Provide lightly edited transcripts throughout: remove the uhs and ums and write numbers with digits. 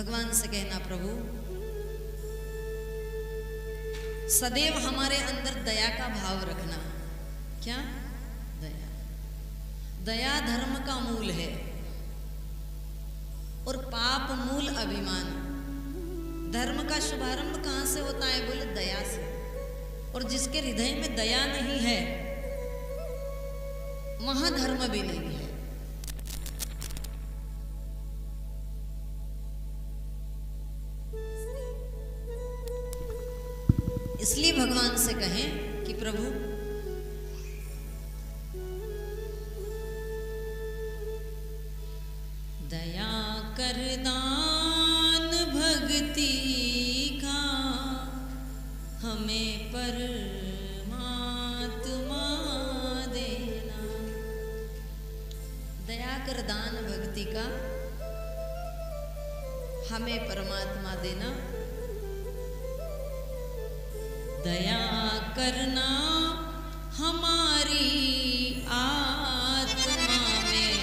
भगवान से कहना, प्रभु सदैव हमारे अंदर दया का भाव रखना। क्या? दया। दया धर्म का मूल है और पाप मूल अभिमान। धर्म का शुभारंभ कहां से होता है? बोले दया से। और जिसके हृदय में दया नहीं है वहां धर्म भी नहीं है। इसलिए भगवान से कहें कि प्रभु दया कर दान भक्ति का हमें परमात्मा देना। दया कर दान भक्ति का हमें परमात्मा देना। दया करना हमारी आत्मा में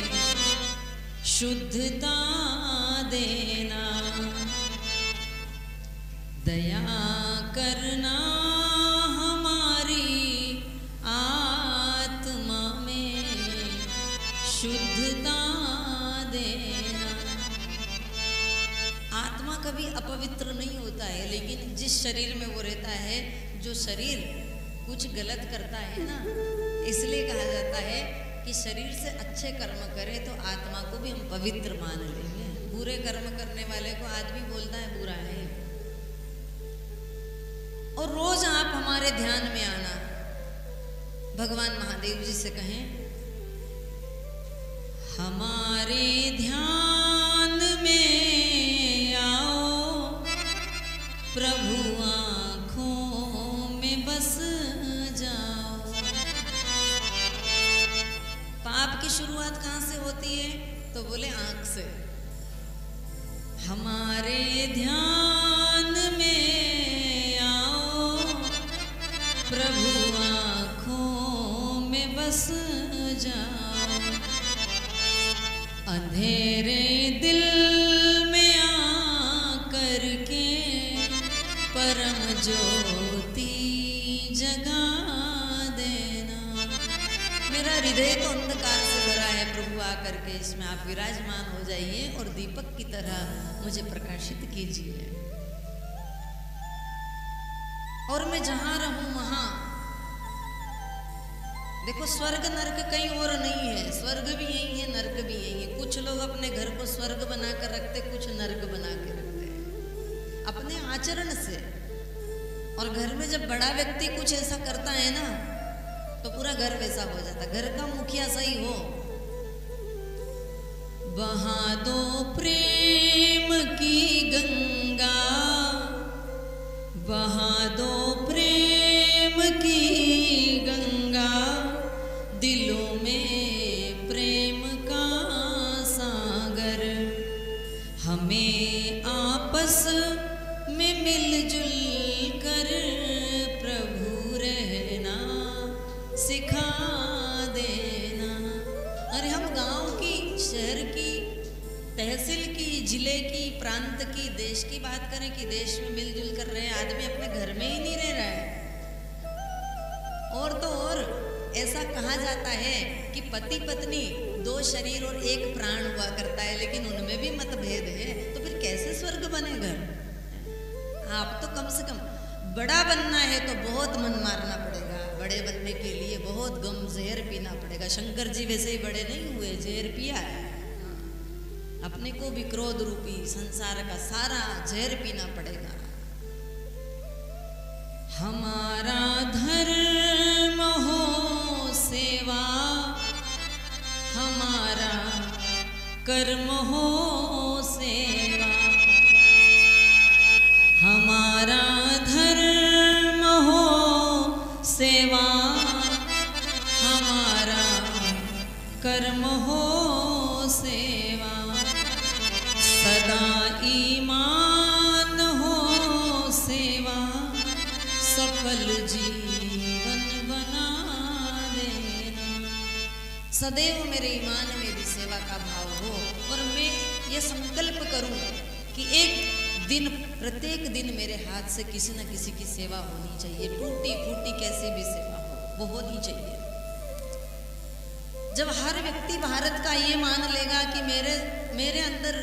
शुद्धता देना। दया करना हमारी आत्मा में शुद्धता देना। आत्मा कभी अपवित्र नहीं होता है, लेकिन जिस शरीर में वो रहता है, जो शरीर कुछ गलत करता है ना, इसलिए कहा जाता है कि शरीर से अच्छे कर्म करें तो आत्मा को भी हम पवित्र मान लेंगे। बुरे कर्म करने वाले को आदमी बोलता है बुरा है। और रोज आप हमारे ध्यान में आना। भगवान महादेव जी से कहें, हमारे ध्यान में आओ प्रभु, आँखों में बस जाओ। पाप की शुरुआत कहाँ से होती है? तो बोले आँख से। हमारे ध्यान में आओ प्रभु, आँखों में बस जाओ। अंधेरे दिल में आकर के परम ज्योति जगा देना। मेरा हृदय तो अंधकार से भरा है, प्रभु आकर के इसमें आप विराजमान हो जाइए और दीपक की तरह मुझे प्रकाशित कीजिए। और मैं जहां रहूं वहां, देखो स्वर्ग नरक कहीं और नहीं है। स्वर्ग भी यही है, नरक भी यही है। कुछ लोग अपने घर को स्वर्ग बना कर रखते, कुछ नरक बना के रखते हैं अपने आचरण से। और घर में जब बड़ा व्यक्ति कुछ ऐसा करता है ना, तो पूरा घर वैसा हो जाता। घर का मुखिया सही हो, बहा दो प्रेम की गंगा, बहा दो प्रेम की गंगा, दिलों में प्रेम का सागर। हमें आपस में मिलजुल कर प्रभु रहना सिखा देना। अरे हम गांव की, शहर की, तहसील की, जिले की, प्रांत की, देश की बात करें कि देश में मिलजुल कर रहे हैं। आदमी अपने घर में ही नहीं रह रहा है। और तो और ऐसा कहा जाता है कि पति पत्नी दो शरीर और एक प्राण हुआ करता है, लेकिन उनमें भी मतभेद है। तो फिर कैसे स्वर्ग बने घर? आप तो कम से कम बड़ा बनना है तो बहुत मन मारना पड़ेगा। बड़े बनने के लिए बहुत गम जहर पीना पड़ेगा। शंकर जी वैसे ही बड़े नहीं हुए, जहर पिया है। अपने को भी क्रोध रूपी संसार का सारा जहर पीना पड़ेगा। हमारा धर्म हो सेवा, हमारा कर्म हो सेवा। हमारा धर्म हो सेवा, हमारा कर्म हो सेवा। सदा ईमान हो सेवा, सफल जीवन बना देना। सदैव मेरे ईमान में भी सेवा का भाव हो और मैं ये संकल्प करूं कि एक दिन, प्रत्येक दिन मेरे हाथ से किसी न किसी की सेवा होनी चाहिए, टूटी फूटी कैसी भी सेवा हो, वो होनी चाहिए। जब हर व्यक्ति भारत का ये मान लेगा कि मेरे अंदर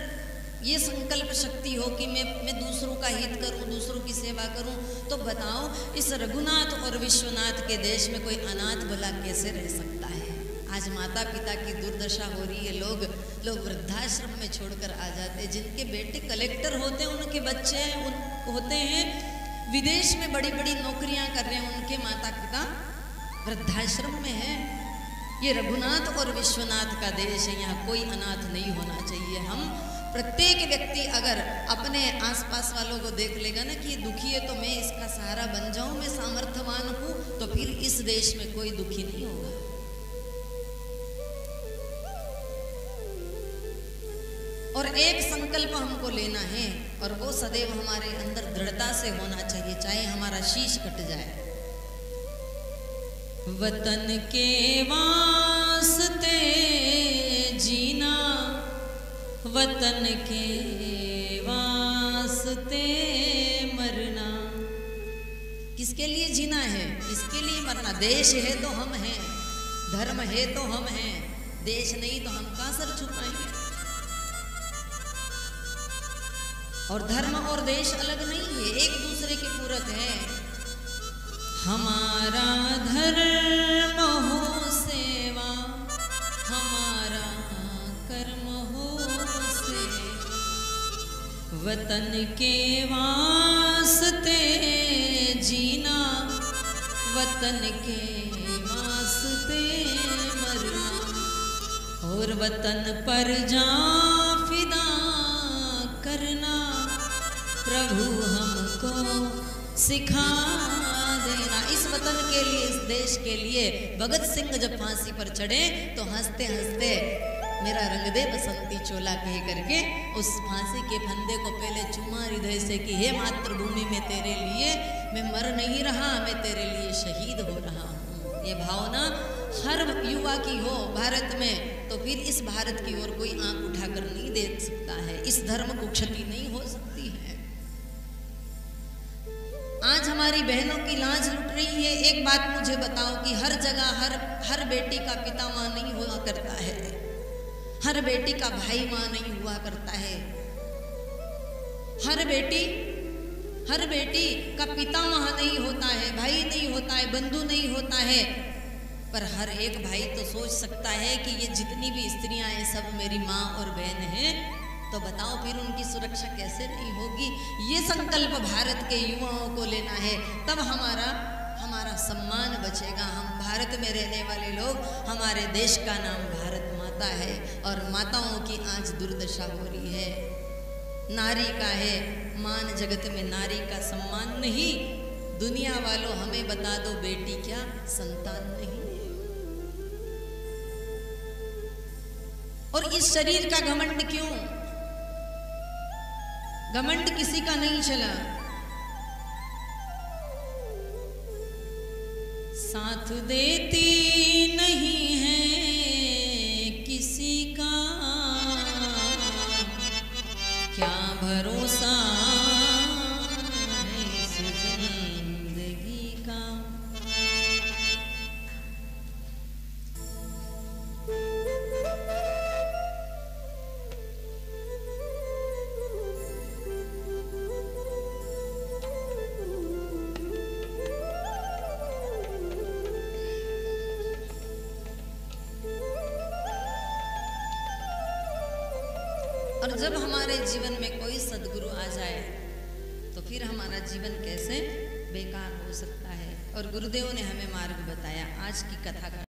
ये संकल्प शक्ति हो कि मैं दूसरों का हित करूं, दूसरों की सेवा करूं, तो बताओ इस रघुनाथ और विश्वनाथ के देश में कोई अनाथ भला कैसे रह सकता है। आज माता पिता की दुर्दशा हो रही है, लोग वृद्धाश्रम में छोड़कर आ जाते हैं। जिनके बेटे कलेक्टर होते हैं, उनके बच्चे होते हैं विदेश में बड़ी बड़ी नौकरियां कर रहे हैं, उनके माता पिता वृद्धाश्रम में हैं। ये रघुनाथ और विश्वनाथ का देश है, यहाँ कोई अनाथ नहीं होना चाहिए। हम प्रत्येक व्यक्ति अगर अपने आसपास वालों को देख लेगा ना कि ये दुखी है तो मैं इसका सहारा बन जाऊं, मैं सामर्थ्यवान हूं, तो फिर इस देश में कोई दुखी नहीं होगा। और एक संकल्प हमको लेना है और वो सदैव हमारे अंदर दृढ़ता से होना चाहिए, चाहे हमारा शीश कट जाए। वतन के वास्ते जीना, वतन के वास्ते मरना। किसके लिए जीना है? इसके लिए मरना। देश है तो हम हैं, धर्म है तो हम हैं, देश नहीं तो हम कहां सर छुपाएंगे। और धर्म और देश अलग नहीं है, एक दूसरे के पूरक है। हमारा धर्म हो सेवा, हमारा कर्म हो सेवा, वतन के वास्ते जीना, वतन के वास्ते मरना, और वतन पर जान फिदा करना, प्रभु हमको सिखा देना। इस वतन के लिए, इस देश के लिए भगत सिंह जब फांसी पर चढ़े तो हंसते हंसते मेरा रंग दे बसंती चोला कह करके उस फांसी के फंदे को पहले चूमा हृदय से कि हे मातृभूमि में तेरे लिए मैं मर नहीं रहा, मैं तेरे लिए शहीद हो रहा हूँ। ये भावना हर युवा की हो भारत में, तो फिर इस भारत की ओर कोई आंख उठाकर नहीं देख सकता है, इस धर्म को क्षति नहीं हो सकती है। आज हमारी बहनों की लाज लुट रही है। एक बात मुझे बताओ कि हर जगह हर बेटी का पिता माँ नहीं हुआ करता है, हर बेटी का भाई माँ नहीं हुआ करता है, हर बेटी का पिता माँ नहीं होता है, भाई नहीं होता है, बंधु नहीं होता है। पर हर एक भाई तो सोच सकता है कि ये जितनी भी स्त्रियां हैं सब मेरी माँ और बहन हैं, तो बताओ फिर उनकी सुरक्षा कैसे नहीं होगी। ये संकल्प भारत के युवाओं को लेना है, तब हमारा सम्मान बचेगा। हम भारत में रहने वाले लोग, हमारे देश का नाम भारत माता है और माताओं की आज दुर्दशा हो रही है। नारी का है मान, जगत में नारी का सम्मान नहीं। दुनिया वालों हमें बता दो बेटी क्या संतान नहीं। और इस शरीर का घमंड क्यों? घमंड किसी का नहीं चला। साथ देती नहीं है किसी का, क्या भरोसा है इस जिंदगी का। और जब हमारे जीवन में कोई सद्गुरु आ जाए तो फिर हमारा जीवन कैसे बेकार हो सकता है। और गुरुदेव ने हमें मार्ग बताया। आज की कथा का